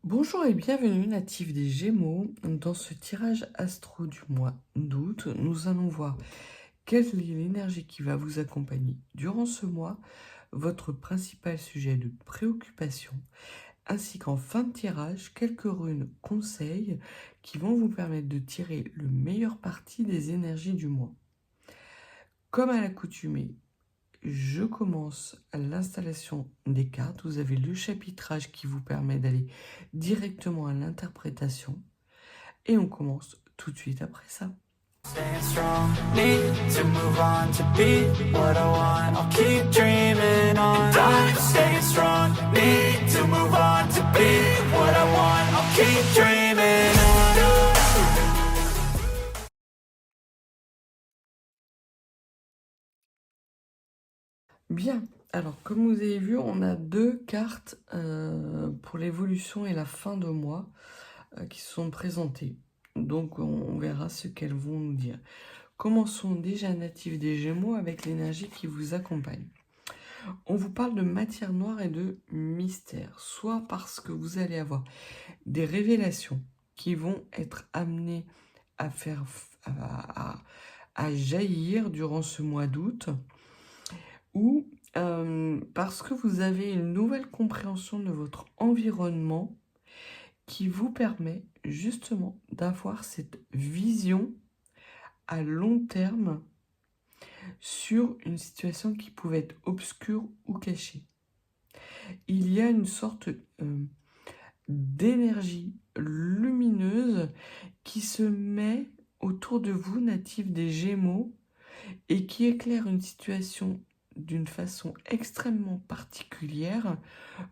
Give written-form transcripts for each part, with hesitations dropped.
Bonjour et bienvenue natifs des Gémeaux. Dans ce tirage astro du mois d'août, nous allons voir quelle est l'énergie qui va vous accompagner durant ce mois, votre principal sujet de préoccupation, ainsi qu'en fin de tirage, quelques runes conseils qui vont vous permettre de tirer le meilleur parti des énergies du mois. Comme à l'accoutumée, je commence l'installation des cartes. Vous avez le chapitrage qui vous permet d'aller directement à l'interprétation. Et on commence tout de suite après ça. Staying strong, need to move on to be what I want. I'll keep dreaming on. And I'm staying strong, need to move on to be what I want. I'll keep dreaming on. Bien, alors comme vous avez vu, on a deux cartes pour l'évolution et la fin de mois qui sont présentées. Donc on verra ce qu'elles vont nous dire. Commençons déjà natifs des Gémeaux avec l'énergie qui vous accompagne. On vous parle de matière noire et de mystère, soit parce que vous allez avoir des révélations qui vont être amenées à faire à jaillir durant ce mois d'août, ou parce que vous avez une nouvelle compréhension de votre environnement qui vous permet justement d'avoir cette vision à long terme sur une situation qui pouvait être obscure ou cachée. Il y a une sorte d'énergie lumineuse qui se met autour de vous, natifs des Gémeaux, et qui éclaire une situation d'une façon extrêmement particulière,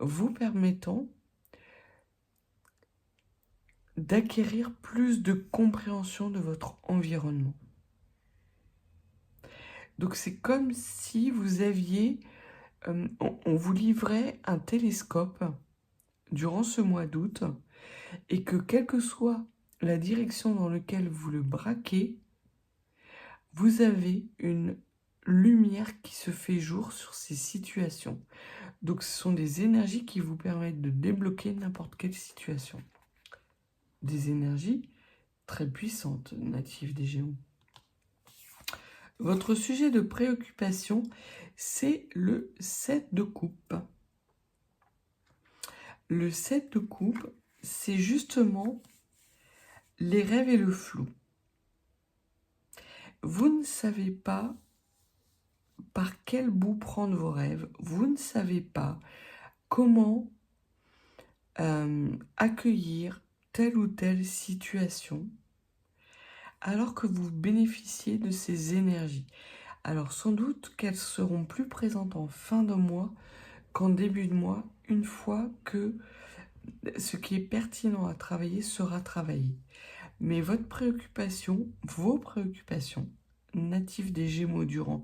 vous permettant d'acquérir plus de compréhension de votre environnement. Donc c'est comme si vous aviez, on vous livrait un télescope durant ce mois d'août, et que quelle que soit la direction dans laquelle vous le braquez, vous avez une lumière qui se fait jour sur ces situations. Donc ce sont des énergies qui vous permettent de débloquer n'importe quelle situation. Des énergies très puissantes, natives des Gémeaux. Votre sujet de préoccupation, c'est le 7 de coupe. Le 7 de coupe, c'est justement les rêves et le flou. Vous ne savez pas par quel bout prendre vos rêves. Vous ne savez pas comment accueillir telle ou telle situation alors que vous bénéficiez de ces énergies. Alors sans doute qu'elles seront plus présentes en fin de mois qu'en début de mois, une fois que ce qui est pertinent à travailler sera travaillé. Mais votre préoccupation, vos préoccupations natives des Gémeaux durant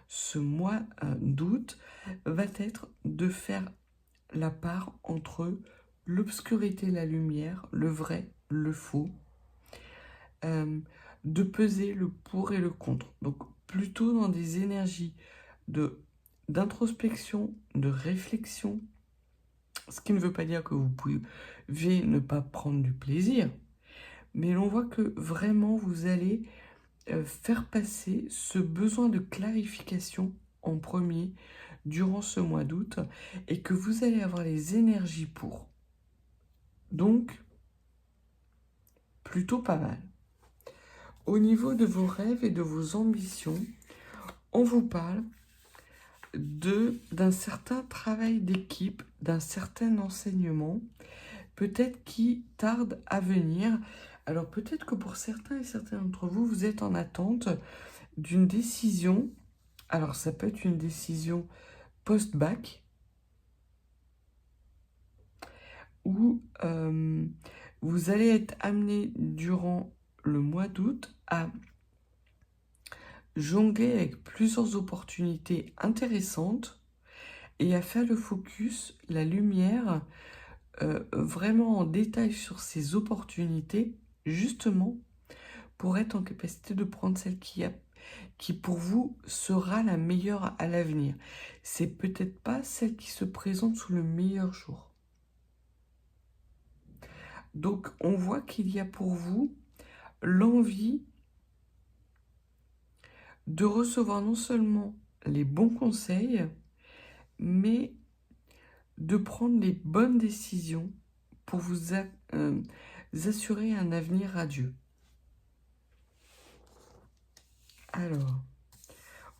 ce mois d'août va être de faire la part entre l'obscurité et la lumière, le vrai, le faux, de peser le pour et le contre. Donc plutôt dans des énergies d'introspection, de réflexion, ce qui ne veut pas dire que vous pouvez ne pas prendre du plaisir, mais l'on voit que vraiment vous allez faire passer ce besoin de clarification en premier durant ce mois d'août, et que vous allez avoir les énergies pour. Donc, plutôt pas mal. Au niveau de vos rêves et de vos ambitions, on vous parle d'un certain travail d'équipe, d'un certain enseignement, peut-être qui tarde à venir. Alors peut-être que pour certains et certains d'entre vous, vous êtes en attente d'une décision. Alors ça peut être une décision post-bac, où vous allez être amené durant le mois d'août à jongler avec plusieurs opportunités intéressantes et à faire le focus, la lumière, vraiment en détail sur ces opportunités, justement pour être en capacité de prendre celle qui pour vous sera la meilleure à l'avenir. C'est peut-être pas celle qui se présente sous le meilleur jour. Donc, on voit qu'il y a pour vous l'envie de recevoir non seulement les bons conseils, mais de prendre les bonnes décisions pour vous assurer un avenir radieux. Alors,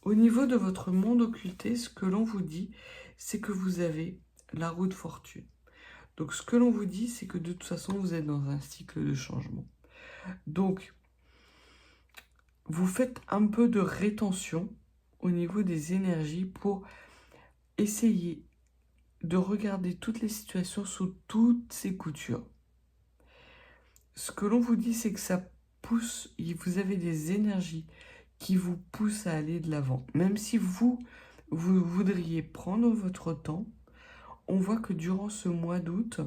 au niveau de votre monde occulté, ce que l'on vous dit, c'est que vous avez la roue de fortune. Donc, ce que l'on vous dit, c'est que de toute façon, vous êtes dans un cycle de changement. Donc, vous faites un peu de rétention au niveau des énergies pour essayer de regarder toutes les situations sous toutes ces coutures. Ce que l'on vous dit, c'est que ça pousse, vous avez des énergies qui vous poussent à aller de l'avant. Même si vous voudriez prendre votre temps, on voit que durant ce mois d'août,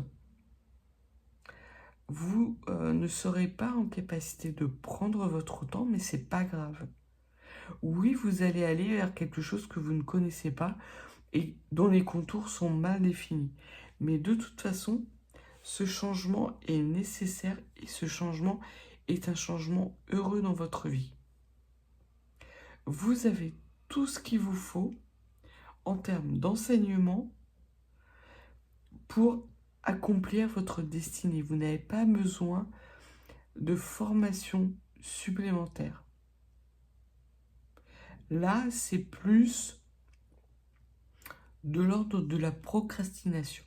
vous ne serez pas en capacité de prendre votre temps, mais c'est pas grave. Oui, vous allez aller vers quelque chose que vous ne connaissez pas et dont les contours sont mal définis. Mais de toute façon, ce changement est nécessaire et ce changement est un changement heureux dans votre vie. Vous avez tout ce qu'il vous faut en termes d'enseignement pour accomplir votre destinée. Vous n'avez pas besoin de formation supplémentaire. Là, c'est plus de l'ordre de la procrastination.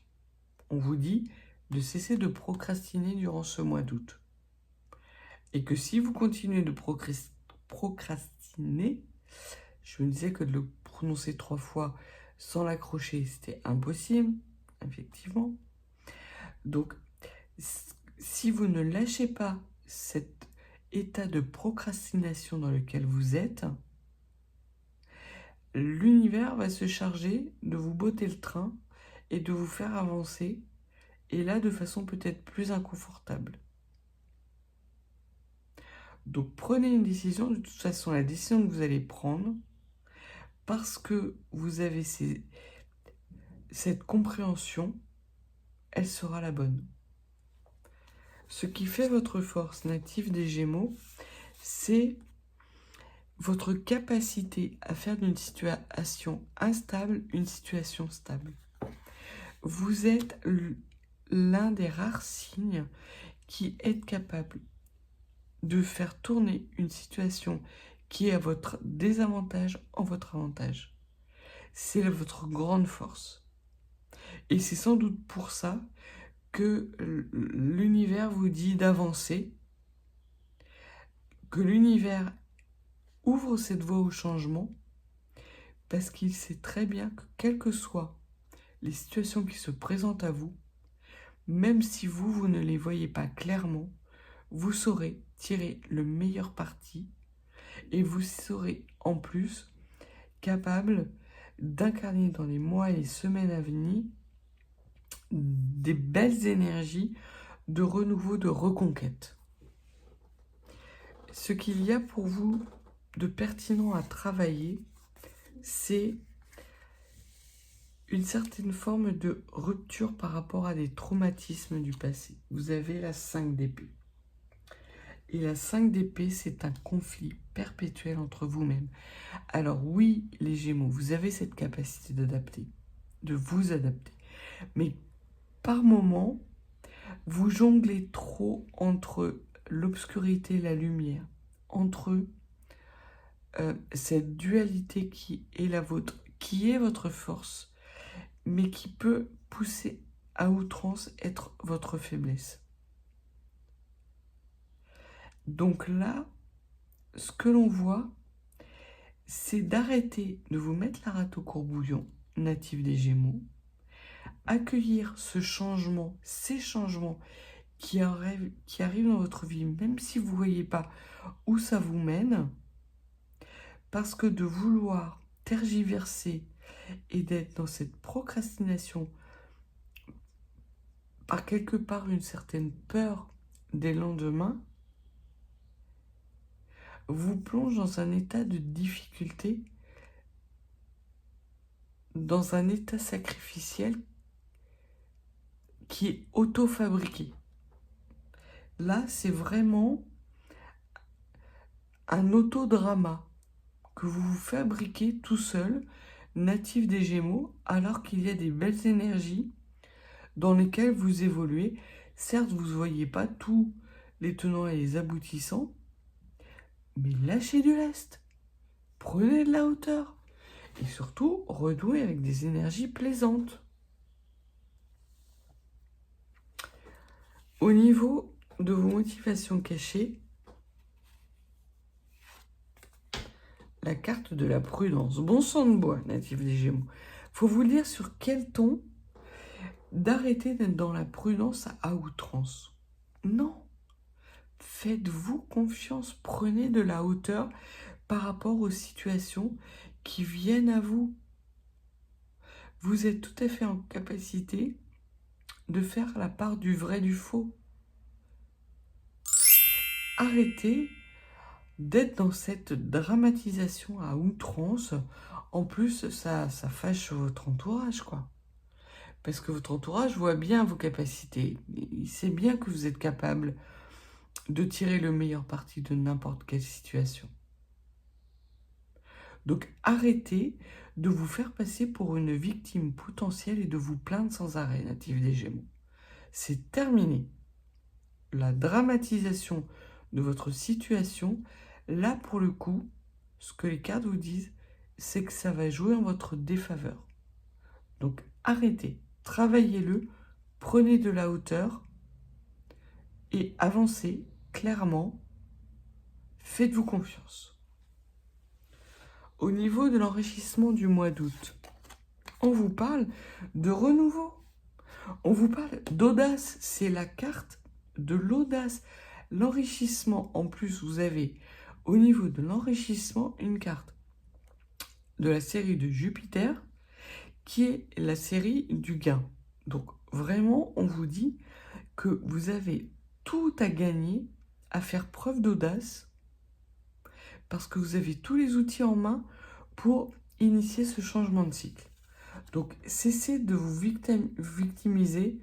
On vous dit de cesser de procrastiner durant ce mois d'août. Et que si vous continuez de procrastiner, je me disais que de le prononcer 3 fois sans l'accrocher, c'était impossible, effectivement. Donc, si vous ne lâchez pas cet état de procrastination dans lequel vous êtes, l'univers va se charger de vous botter le train et de vous faire avancer, et là de façon peut-être plus inconfortable. Donc prenez une décision, de toute façon la décision que vous allez prendre, parce que vous avez cette compréhension, elle sera la bonne. Ce qui fait votre force native des Gémeaux, c'est votre capacité à faire d'une situation instable une situation stable. Vous êtes l'un des rares signes qui est capable de faire tourner une situation qui est à votre désavantage en votre avantage. C'est votre grande force. Et c'est sans doute pour ça que l'univers vous dit d'avancer, que l'univers ouvre cette voie au changement, parce qu'il sait très bien que quelles que soient les situations qui se présentent à vous, même si vous ne les voyez pas clairement, vous saurez tirer le meilleur parti et vous serez en plus capable d'incarner dans les mois et les semaines à venir des belles énergies de renouveau, de reconquête. Ce qu'il y a pour vous de pertinent à travailler, c'est une certaine forme de rupture par rapport à des traumatismes du passé. Vous avez la 5 d'épée. Et la 5 d'épée, c'est un conflit perpétuel entre vous-même. Alors oui, les Gémeaux, vous avez cette capacité d'adapter, de vous adapter. Mais par moments, vous jonglez trop entre l'obscurité et la lumière, entre cette dualité qui est la vôtre, qui est votre force, mais qui peut pousser à outrance être votre faiblesse. Donc là, ce que l'on voit, c'est d'arrêter de vous mettre la rate au courbouillon, natif des Gémeaux, accueillir ce changement, ces changements qui arrivent dans votre vie, même si vous ne voyez pas où ça vous mène, parce que de vouloir tergiverser et d'être dans cette procrastination, par quelque part une certaine peur des lendemains, vous plonge dans un état de difficulté, dans un état sacrificiel qui est auto-fabriqué. Là, c'est vraiment un autodrama que vous vous fabriquez tout seul, natif des Gémeaux, alors qu'il y a des belles énergies dans lesquelles vous évoluez. Certes, vous ne voyez pas tous les tenants et les aboutissants, mais lâchez du lest, prenez de la hauteur et surtout renouez avec des énergies plaisantes. Au niveau de vos motivations cachées, la carte de la prudence. Bon sang de bois, natif des Gémeaux. Faut vous dire sur quel ton d'arrêter d'être dans la prudence à outrance. Non. Faites-vous confiance, prenez de la hauteur par rapport aux situations qui viennent à vous. Vous êtes tout à fait en capacité de faire la part du vrai du faux. Arrêtez d'être dans cette dramatisation à outrance. En plus, ça fâche votre entourage, quoi. Parce que votre entourage voit bien vos capacités. Il sait bien que vous êtes capable de tirer le meilleur parti de n'importe quelle situation. Donc arrêtez de vous faire passer pour une victime potentielle et de vous plaindre sans arrêt, natif des Gémeaux. C'est terminé. La dramatisation de votre situation, là pour le coup, ce que les cartes vous disent, c'est que ça va jouer en votre défaveur. Donc arrêtez, travaillez-le, prenez de la hauteur et avancez clairement, faites-vous confiance. Au niveau de l'enrichissement du mois d'août, on vous parle de renouveau. On vous parle d'audace. C'est la carte de l'audace. L'enrichissement, en plus, vous avez au niveau de l'enrichissement une carte de la série de Jupiter qui est la série du gain. Donc vraiment, on vous dit que vous avez tout à gagner à faire preuve d'audace parce que vous avez tous les outils en main pour initier ce changement de cycle. Donc, cessez de vous victimiser,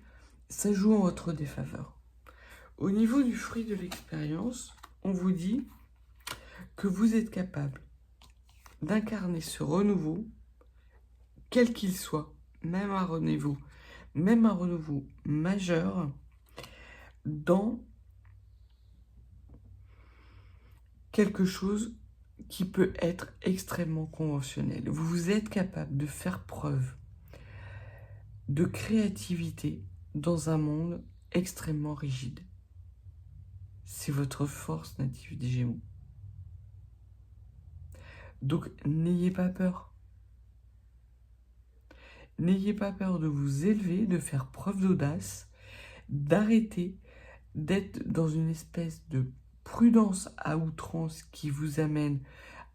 ça joue en votre défaveur. Au niveau du fruit de l'expérience, on vous dit que vous êtes capable d'incarner ce renouveau, quel qu'il soit, même un renouveau majeur, dans quelque chose qui peut être extrêmement conventionnel. Vous êtes capable de faire preuve de créativité dans un monde extrêmement rigide. C'est votre force native des Gémeaux. Donc, n'ayez pas peur. N'ayez pas peur de vous élever, de faire preuve d'audace, d'arrêter d'être dans une espèce de prudence à outrance qui vous amène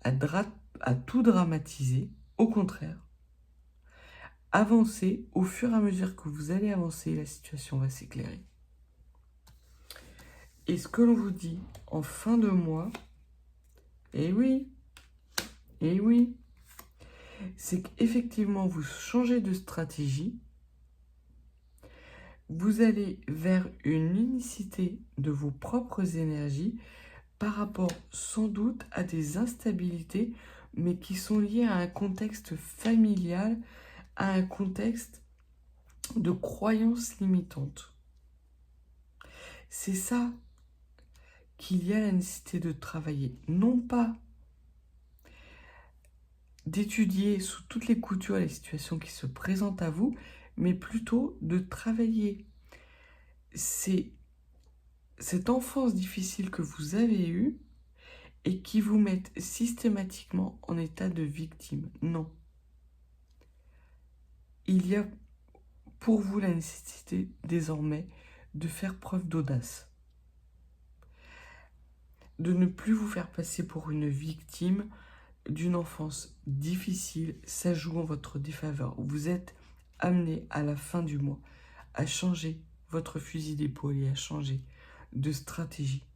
à tout dramatiser. Au contraire, avancez. Au fur et à mesure que vous allez avancer, la situation va s'éclairer. Et ce que l'on vous dit en fin de mois, eh oui, c'est qu'effectivement, vous changez de stratégie, vous allez vers une unicité de vos propres énergies par rapport sans doute à des instabilités, mais qui sont liées à un contexte familial, à un contexte de croyances limitantes. C'est ça qu'il y a la nécessité de travailler, non pas d'étudier sous toutes les coutures les situations qui se présentent à vous, mais plutôt de travailler cette enfance difficile que vous avez eue et qui vous mettent systématiquement en état de victime. Non. Il y a pour vous la nécessité désormais de faire preuve d'audace, de ne plus vous faire passer pour une victime d'une enfance difficile. Ça joue en votre défaveur. Vous êtes amené à la fin du mois à changer votre fusil d'épaule et à changer de stratégie.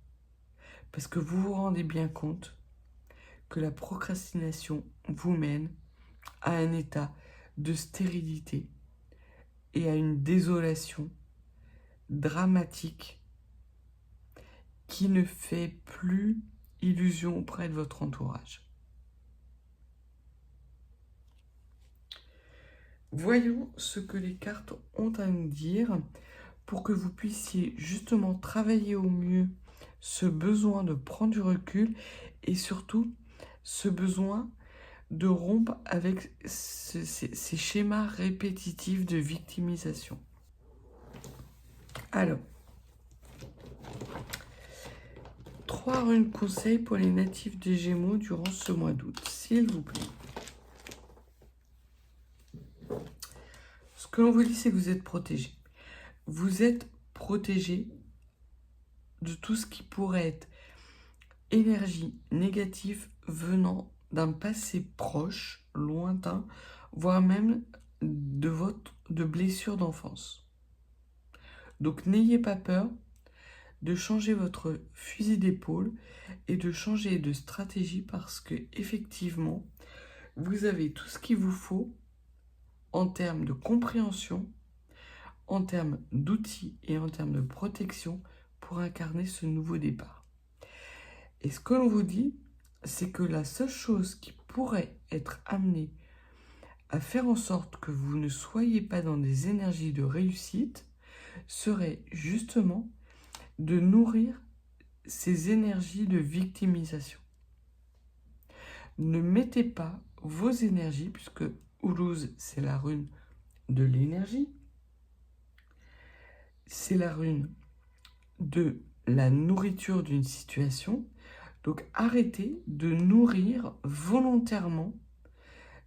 Parce que vous vous rendez bien compte que la procrastination vous mène à un état de stérilité et à une désolation dramatique qui ne fait plus illusion auprès de votre entourage. Voyons ce que les cartes ont à nous dire pour que vous puissiez justement travailler au mieux ce besoin de prendre du recul et surtout ce besoin de rompre avec ces schémas répétitifs de victimisation. Alors, 3 runes conseils pour les natifs des Gémeaux durant ce mois d'août, s'il vous plaît. Ce que l'on vous dit, c'est que vous êtes protégé. Vous êtes protégé de tout ce qui pourrait être énergie négative venant d'un passé proche, lointain, voire même de blessures d'enfance. Donc n'ayez pas peur de changer votre fusil d'épaule et de changer de stratégie parce que effectivement, vous avez tout ce qu'il vous faut en termes de compréhension, en termes d'outils et en termes de protection pour incarner ce nouveau départ. Et ce que l'on vous dit, c'est que la seule chose qui pourrait être amenée à faire en sorte que vous ne soyez pas dans des énergies de réussite serait justement de nourrir ces énergies de victimisation. Ne mettez pas vos énergies, puisque Uluz, c'est la rune de l'énergie, c'est la rune de la nourriture d'une situation. Donc arrêtez de nourrir volontairement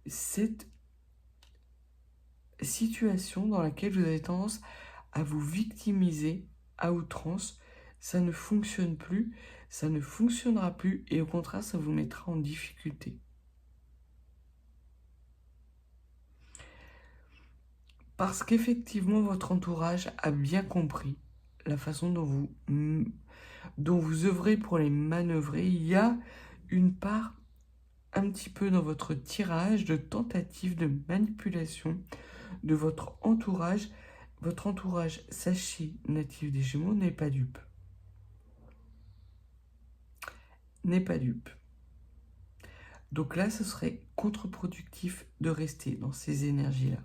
cette situation dans laquelle vous avez tendance à vous victimiser à outrance. Ça ne fonctionne plus, ça ne fonctionnera plus et au contraire, ça vous mettra en difficulté. Parce qu'effectivement, votre entourage a bien compris la façon dont vous œuvrez pour les manœuvrer. Il y a une part un petit peu dans votre tirage de tentative de manipulation de votre entourage. Votre entourage, sachez, natif des Gémeaux, n'est pas dupe. N'est pas dupe. Donc là, ce serait contre-productif de rester dans ces énergies-là.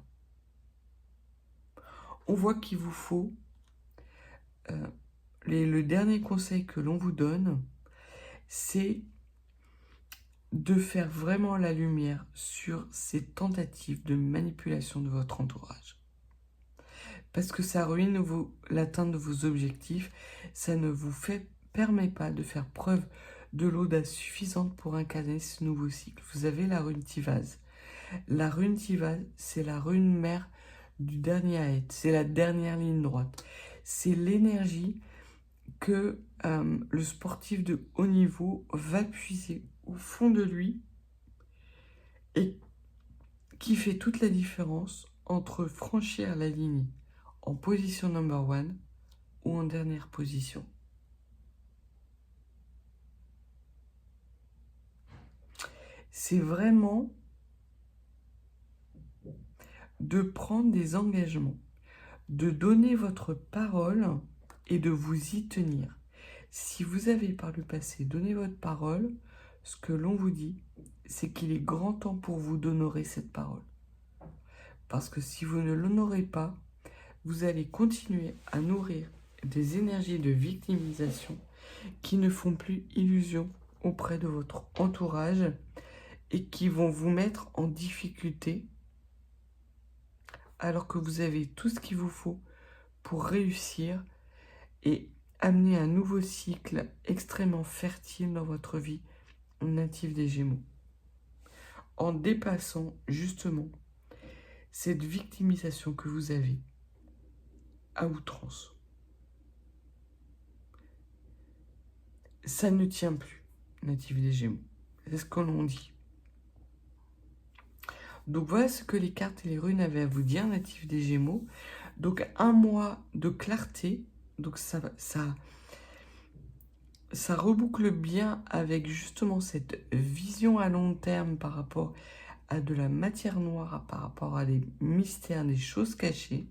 On voit qu'il vous faut, le dernier conseil que l'on vous donne, c'est de faire vraiment la lumière sur ces tentatives de manipulation de votre entourage. Parce que ça ruine l'atteinte de vos objectifs, ça ne vous permet pas de faire preuve de l'audace suffisante pour incarner ce nouveau cycle. Vous avez la rune Tivaz. La rune Tivaz, c'est la rune mère du dernier Aet, c'est la dernière ligne droite. C'est l'énergie que le sportif de haut niveau va puiser au fond de lui et qui fait toute la différence entre franchir la ligne en position number 1 ou en dernière position. C'est vraiment de prendre des engagements, de donner votre parole et de vous y tenir. Si vous avez par le passé donné votre parole, ce que l'on vous dit, c'est qu'il est grand temps pour vous d'honorer cette parole. Parce que si vous ne l'honorez pas, vous allez continuer à nourrir des énergies de victimisation qui ne font plus illusion auprès de votre entourage et qui vont vous mettre en difficulté alors que vous avez tout ce qu'il vous faut pour réussir et amener un nouveau cycle extrêmement fertile dans votre vie native des Gémeaux. En dépassant justement cette victimisation que vous avez à outrance. Ça ne tient plus, natif des Gémeaux. C'est ce que l'on dit. Donc voilà ce que les cartes et les runes avaient à vous dire, natif des Gémeaux. Donc un mois de clarté, donc ça reboucle bien avec justement cette vision à long terme par rapport à de la matière noire, par rapport à des mystères, des choses cachées.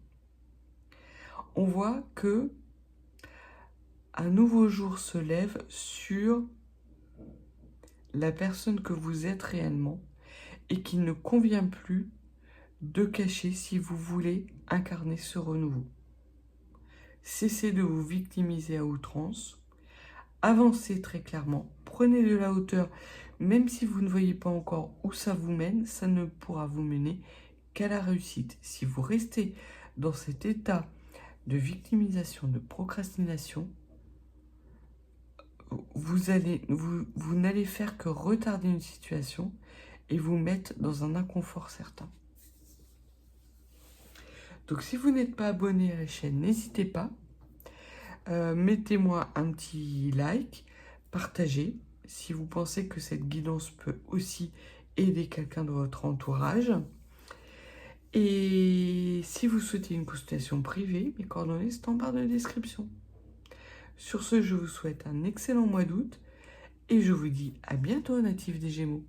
On voit que un nouveau jour se lève sur la personne que vous êtes réellement et qu'il ne convient plus de cacher si vous voulez incarner ce renouveau. Cessez de vous victimiser à outrance, avancez très clairement, prenez de la hauteur, même si vous ne voyez pas encore où ça vous mène, ça ne pourra vous mener qu'à la réussite. Si vous restez dans cet état de victimisation, de procrastination, vous n'allez faire que retarder une situation et vous mettre dans un inconfort certain. Donc si vous n'êtes pas abonné à la chaîne, n'hésitez pas. Mettez-moi un petit like, partagez si vous pensez que cette guidance peut aussi aider quelqu'un de votre entourage. Et si vous souhaitez une consultation privée, mes coordonnées sont en barre de description. Sur ce, je vous souhaite un excellent mois d'août et je vous dis à bientôt, natifs des Gémeaux.